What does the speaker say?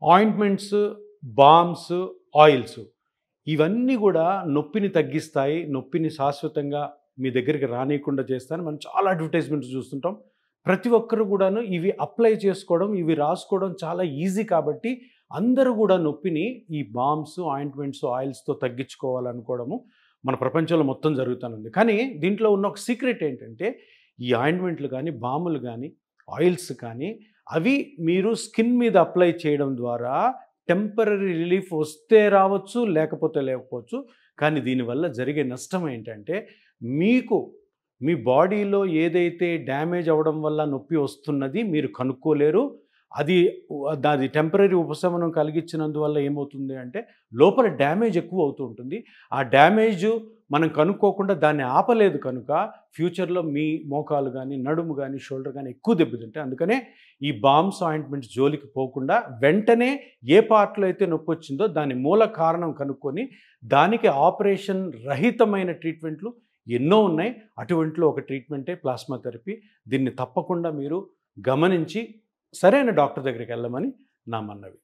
Ointments, balms, oils ఇవన్నీ గూడా నొప్పిని తగ్గిస్తాయి. నొప్పిని శాశ్వతంగా మీ దగ్గరికి రానీయకుండా చేస్తాయని మనం చాలా అడ్వర్టైజ్మెంట్స్ చూస్తుంటాం. ప్రతి ఒక్కరు గూడాను ఇవి అప్లై చేసుకోవడం, ఇవి రాసుకోవడం చాలా ఈజీ కాబట్టి అందరూ గూడా నొప్పిని ఈ బామ్స్, ఆయింట్మెంట్స్, ఆయిల్స్‌తో తగ్గించుకోవాలనుకోవడము మన ప్రపంచంలో మొత్తం జరుగుతానుంది. కానీ దీంట్లో ఉన్న ఒక సీక్రెట్ ఏంటంటే ఈ ఆయింట్మెంట్లు గానీ, బాములు గానీ, ఆయిల్స్ కానీ అవి మీరు స్కిన్ మీద అప్లై చేయడం ద్వారా టెంపరరీ రిలీఫ్ వస్తే రావచ్చు, లేకపోతే లేకపోవచ్చు. కానీ దీనివల్ల జరిగే నష్టం ఏంటంటే మీకు మీ బాడీలో ఏదైతే డ్యామేజ్ అవ్వడం వల్ల నొప్పి వస్తున్నది మీరు కనుక్కోలేరు. అది దాది టెంపరరీ ఉపశమనం కలిగించినందువల్ల ఏమవుతుంది అంటే లోపల డ్యామేజ్ ఎక్కువ అవుతూ ఉంటుంది. ఆ డ్యామేజ్ మనం కనుక్కోకుండా దాన్ని ఆపలేదు కనుక ఫ్యూచర్‌లో మీ మోకాలు గానీ, నడుము గానీ, షోల్డర్ గానీ ఎక్కువ దెబ్బతింటాయి. అందుకనే ఈ బామ్స్, ఆయింట్మెంట్స్ జోలికి పోకుండా వెంటనే ఏ పార్ట్‌లో అయితే నొప్పొచ్చిందో దాని మూల కారణం కనుక్కొని దానికి ఆపరేషన్ రహితమైన ట్రీట్మెంట్లు ఎన్నో ఉన్నాయి. అటువంటిలో ఒక ట్రీట్మెంటే ప్లాస్మా థెరపీ. దీన్ని తప్పకుండా మీరు గమనించి సరైన డాక్టర్ దగ్గరికి వెళ్ళమని నా మనవి.